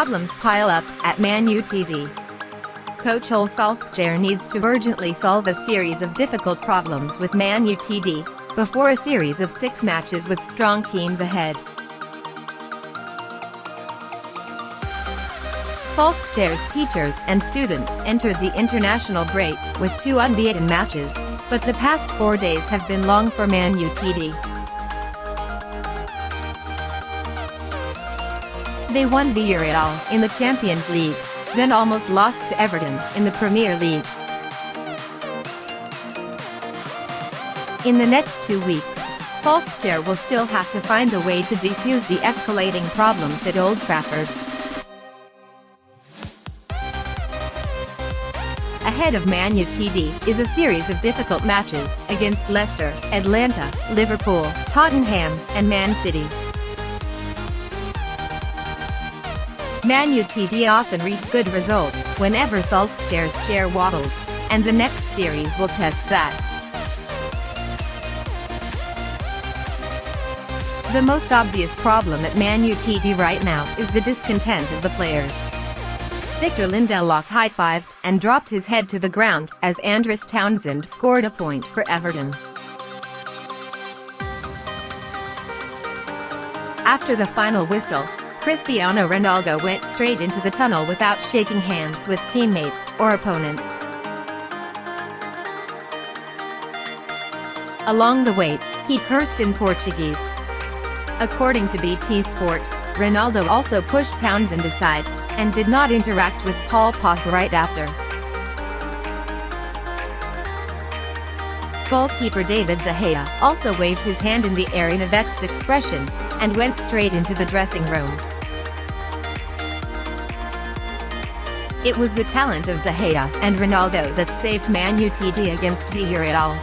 problems pile up at Man Utd. Coach Ole Solskjaer needs to urgently solve a series of difficult problems with Man Utd before a series of 6 matches with strong teams ahead. Solskjaer's teachers and students entered the international break with 2 unbeaten matches, but the past 4 days have been long for Man Utd. They won Villarreal in the Champions League, then almost lost to Everton in the Premier League. In the next 2 weeks, Solskjaer will still have to find a way to defuse the escalating problems at Old Trafford. Ahead of Man Utd is a series of difficult matches against Leicester, Atalanta, Liverpool, Tottenham, and Man City. Man Utd often reaps good results whenever Solskjaer's chair wobbles, and the next series will test that. The most obvious problem at Man Utd right now is the discontent of the players. Victor Lindelof high-fived and dropped his head to the ground as Andros Townsend scored a point for Everton. After the final whistle, Cristiano Ronaldo went straight into the tunnel without shaking hands with teammates or opponents. Along the way, he cursed in Portuguese. According to BT Sport, Ronaldo also pushed Townsend aside and did not interact with Paul Pogba right after. Goalkeeper David De Gea also waved his hand in the air in a vexed expression and went straight into the dressing room. It was the talent of De Gea and Ronaldo that saved Man Utd against Villarreal.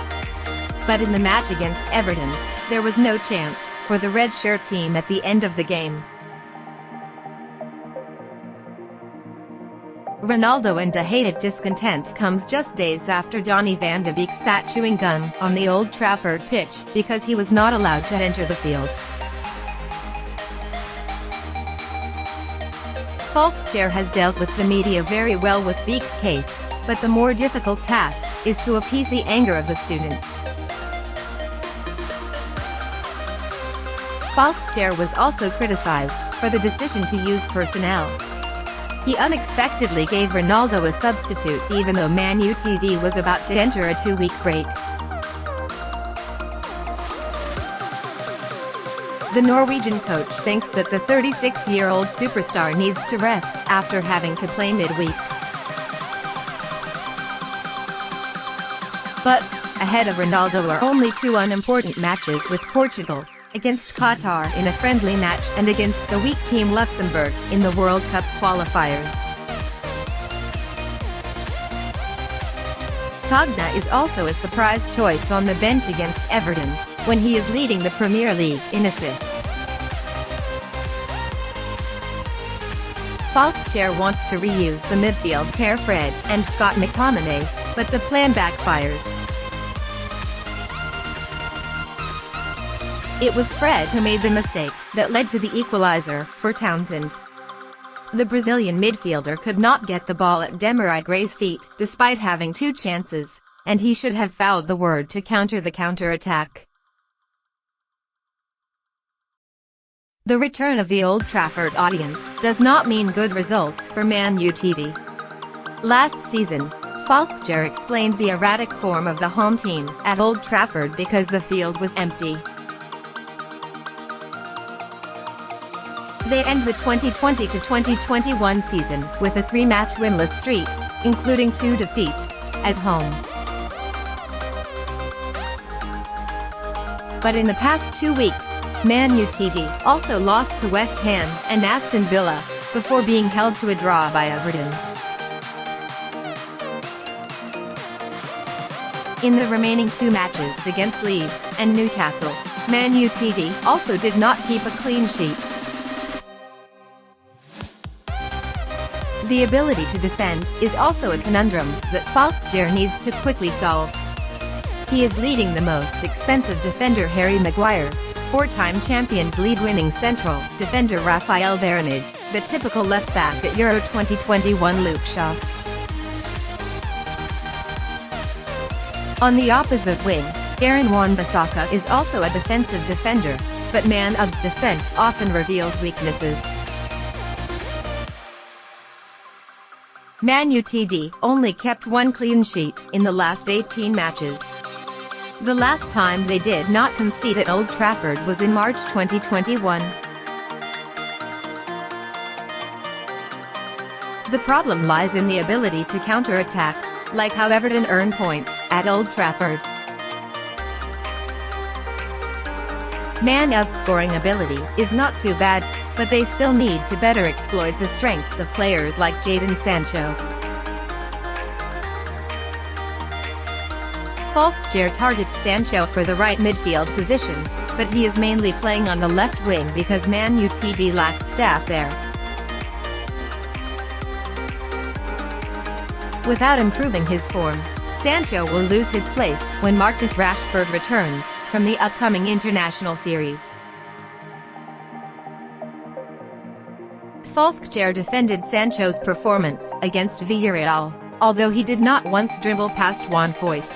But in the match against Everton, there was no chance for the red shirt team at the end of the game. Ronaldo and De Gea's discontent comes just days after Donny van de Beek spat chewing gum on the Old Trafford pitch because he was not allowed to enter the field. Solskjaer has dealt with the media very well with Beek's case, but the more difficult task is to appease the anger of the students. Solskjaer was also criticized for the decision to use personnel. He unexpectedly gave Ronaldo a substitute even though Man Utd was about to enter a 2-week break. The Norwegian coach thinks that the 36-year-old superstar needs to rest after having to play midweek. But, ahead of Ronaldo are only 2 unimportant matches with Portugal, against Qatar in a friendly match and against the weak team Luxembourg in the World Cup qualifiers. Pogba is also a surprise choice on the bench against Everton, when he is leading the Premier League in assists. Solskjaer wants to reuse the midfield pair Fred and Scott McTominay, but the plan backfires. It was Fred who made the mistake that led to the equalizer for Townsend. The Brazilian midfielder could not get the ball at Demarai Gray's feet despite having 2 chances, and he should have fouled the word to counter the counter-attack. The return of the Old Trafford audience does not mean good results for Man Utd. Last season, Solskjaer explained the erratic form of the home team at Old Trafford because the field was empty. They end the 2020-2021 season with a 3-match winless streak, including 2 defeats at home. But in the past 2 weeks, Man Utd also lost to West Ham and Aston Villa, before being held to a draw by Everton. In the remaining 2 matches against Leeds and Newcastle, Man Utd also did not keep a clean sheet. The ability to defend is also a conundrum that Solskjaer needs to quickly solve. He is leading the most expensive defender Harry Maguire, 4-time Champions League winning central defender Rafael Varane, the typical left-back at Euro 2021 Luke Shaw. On the opposite wing, Aaron Wan-Bissaka is also a defensive defender, but Man Utd's defense often reveals weaknesses. Man Utd only kept one clean sheet in the last 18 matches. The last time they did not concede at Old Trafford was in March 2021. The problem lies in the ability to counter-attack, like how Everton earn points at Old Trafford. Man Utd's scoring ability is not too bad, but they still need to better exploit the strengths of players like Jadon Sancho. Solskjaer targets Sancho for the right midfield position, but he is mainly playing on the left wing because Man Utd lacks staff there. Without improving his form, Sancho will lose his place when Marcus Rashford returns from the upcoming international series. Solskjaer defended Sancho's performance against Villarreal, although he did not once dribble past Juan Foyth.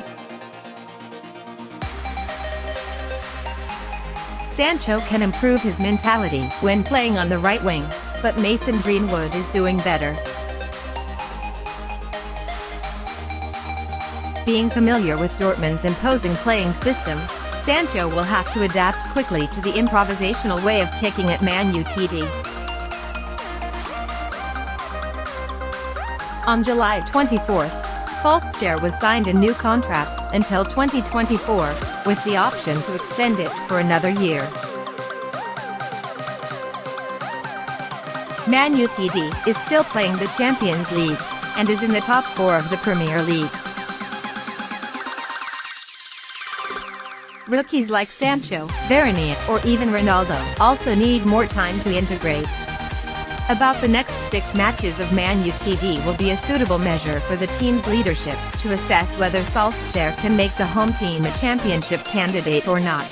Sancho can improve his mentality when playing on the right wing, but Mason Greenwood is doing better. Being familiar with Dortmund's imposing playing system, Sancho will have to adapt quickly to the improvisational way of kicking at Man Utd. On July 24, Solskjaer was signed a new contract until 2024, with the option to extend it for another year. Man Utd is still playing the Champions League, and is in the top 4 of the Premier League. Rookies like Sancho, Villarreal, or even Ronaldo also need more time to integrate. About the next 6 matches of Man Utd will be a suitable measure for the team's leadership to assess whether Solskjaer can make the home team a championship candidate or not.